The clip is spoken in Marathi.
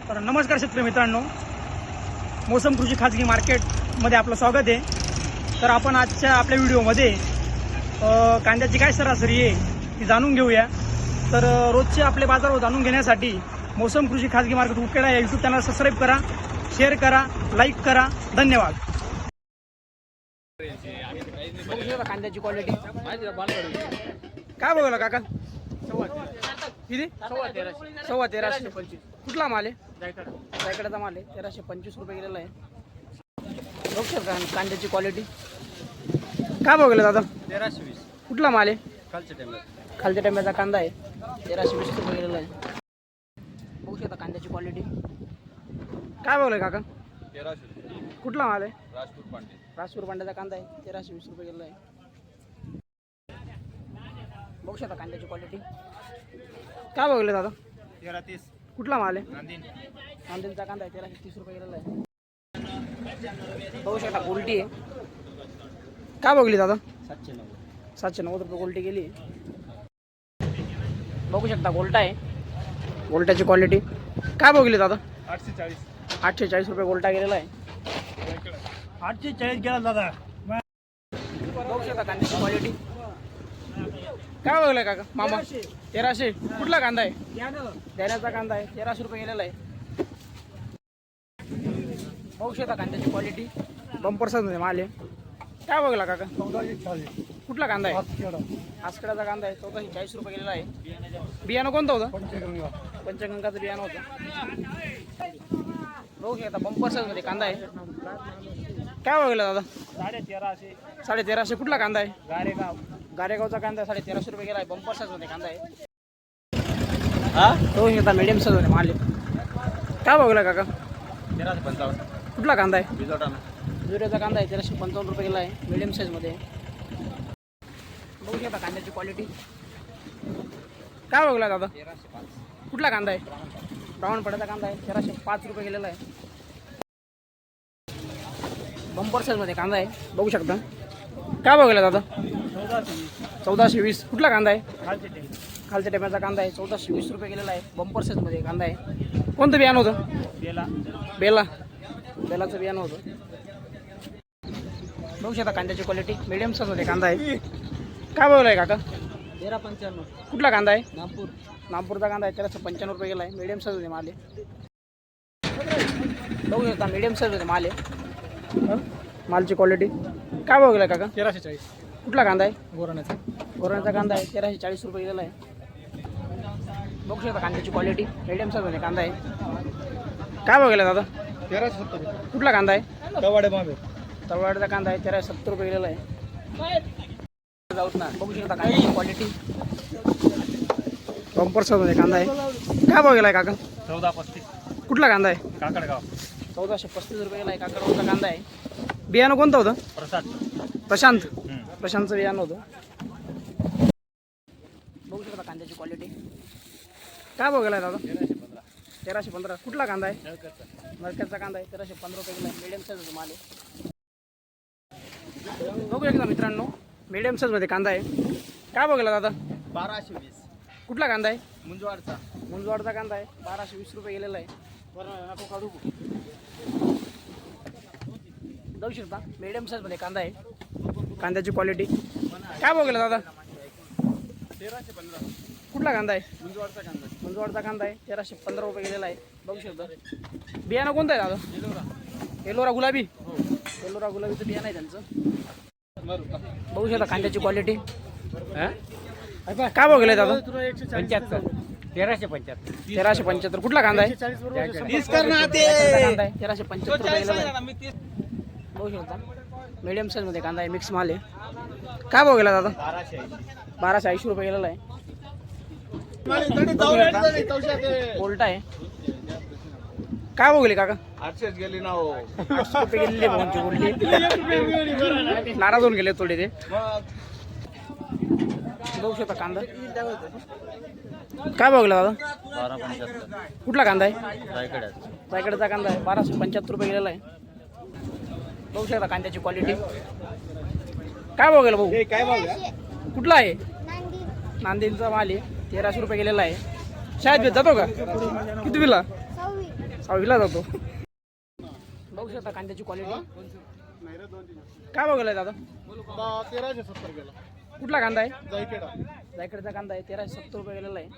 तर नमस्कार शेतकरी मित्रांनो, मोसम कृषी खाजगी मार्केटमध्ये आपलं स्वागत आहे। तर आपण आजच्या आपल्या व्हिडिओमध्ये कांद्याची काय सरासरी आहे ती जाणून घेऊया। तर रोजचे आपले बाजारभाव जाणून घेण्यासाठी मोसम कृषी खाजगी मार्केट उकेडा या यूट्यूब चॅनल सबस्क्राईब करा, शेअर करा, लाईक करा। धन्यवाद। कांद्याची क्वालिटी काय बघायला काका? किती? 1350। कुठला माल आहे? जायकडाचा माल आहे। 1325 रुपये गेलेला आहे। बघू शकता कांद्याची क्वालिटी काय बघायला दादा? 1320। कुठला माल आहे? खालच्या टेम्याचा कांदा आहे। 1320 रुपये गेलेला आहे। बघू शकता कांद्याची क्वालिटी काय बघायला काका? 1300। कुठला माल आहे? राजपूर पांड्याचा कांदा आहे। 1320 रुपये गेलेला आहे। बघू शकता कांद्याची क्वालिटी काय बघले दादा? 1330। कुठला माल आहे? नांदेडचा कांदा आहे। 1330 रुपये गेलेला आहे। बघू शकता गोल्टी आहे काय बघली दादा? 790 रुपये गोल्टी गेली। बघू शकता गोल्टा आहे। गोल्टाची क्वालिटी काय बघली दादा? 840 रुपये गोल्टा गेलेला आहे। 840 गेला दादा। बघू शकता कांद्याची क्वालिटी काय बघलाय काका? मामा 1300। कुठला कांदा आहे? देण्याचा कांदा आहे। 1300 रुपये गेलेला आहे। बघू शकता कांद्याची क्वालिटी बंपर साईज मध्ये माल आहे काय बघला काका? 1440। कुठला कांदा आहे? आसकडाचा कांदा आहे। 1440 रुपये गेलेला आहे। बियाणं कोणतं होतं? पंचगंगाचं बियाणं होतं। बघू शकता बंपर साईज मध्ये कांदा आहे काय बघला दादा? 1350। कुठला कांदा आहे? गारेगावचा कांदा 1350 रुपये गेला आहे। बंपर साईज मध्ये कांदा आहे। बघू शकता मीडियम साईज मध्ये माल आहे काय बघला काका? 1355। कुठला कांदा आहे? बिजोटाचा कांदा आहे। 1355 रुपये गेला आहे। मीडियम साईज मध्ये बघू शकता कांद्याची क्वालिटी काय बघला दादा? 1305। कुठला कांदा आहे? ब्राऊन कांदा आहे। 1305 रुपये गेलेला आहे। बंपर साईज मध्ये कांदा आहे बघू शकता काय बघला दादा? 1420। कुठला कांदा आहे? खालच्या टेम्याचा कांदा आहे। 1420 रुपये गेलेला आहे। बंपर साईज मध्ये कांदा आहे। कोणतं बियाणं होतं? बेलाचं बियाणं होतं। बघू शकता कांद्याची क्वालिटी मीडियम साईज मध्ये कांदा आहे काय बघलाय काका? 1355। कुठला कांदा आहे? नागपूरचा कांदा आहे। 1395 रुपये गेला आहे। मीडियम साईज मध्ये माल आहे बघू शकता मीडियम साईज मध्ये माल आहे। मालची क्वालिटी काय बघलाय काका? 1340। कुठला कांदा आहे? गोराण्याचा कांदा आहे। 1340 रुपये गेलेला आहे। बघू शकता कांद्याची क्वालिटी मीडियम साईज मध्ये कांदा आहे काय बघायला दादा? 1370। कुठला कांदा आहे? तळवाड्याचा कांदा आहे। 1370 रुपये गेलेला आहे। बघू शकता कांद्याची क्वालिटी बंपर साईज मध्ये कांदा आहे काय बघायला काका? 1435। कुठला कांदा आहे? काकडगाव 1435 रुपये गेला आहे। काकडगावचा कांदा आहे। बियाणं कोणतं होतं? प्रशांतचं बियाणं होतं। बघू शकता कांद्याची क्वालिटी काय बघायला दादा? 1315। कुठला कांदा आहे? नरक्याचा कांदा आहे। 1315 रुपये गेला आहे। मीडियम साईज माल आहे बघू शकता मित्रांनो मीडियम साईज मध्ये कांदा आहे काय बघायला दादा? 1220। कुठला कांदा आहे? मुंजवाडचा कांदा आहे। 1220 रुपये गेलेला आहे। जाऊ शकता मीडियम साईज मध्ये कांदा आहे। कांद्याची क्वालिटी काय बघायला दादा? 1315। कुठला कांदा आहे? मुंजवाडचा कांदा आहे। 1315 रुपये गेलेला आहे बघू शकता। बियाणं कोणतं आहे दादा? एलोरा गुलाबी गुलाबीचं बियाणं आहे त्यांचं। बघू शकता कांद्याची क्वालिटी काय बघायला दादा? 1375। कुठला कांदा आहे? 1375 रुपये गेलेला आहे बघू शकता मीडियम साईज मध्ये कांदा आहे। मिक्स माल आहे काय बघायला दादा? 1280 रुपये गेलेला आहे। बोल्ट आहे काय बघले काका? 800 गेली ना। 800 रुपये गेलेली भाऊंची बोलली नाराज होऊन गेले थोडे ते। बघू शकता कांदा काय बघला दादा? 1275। कुठला कांदा आहे? जायकडाचा कांदा आहे। 1275 रुपये गेलेला आहे बघू शकता कांद्याची क्वालिटी काय बघायला भाऊ? कुठला आहे? नांदेडचा माल आहे। 1300 रुपये गेलेला आहे। शाळेत भेट जातो का? किती बिला? विकला जातो. बघू शकता कांद्याची क्वालिटी. काय बघायला दादा? 1370 गेला. कुठला कांदा आहे? जायकेडा. जायकडचा कांदा आहे 1370 रुपये गेलेला आहे.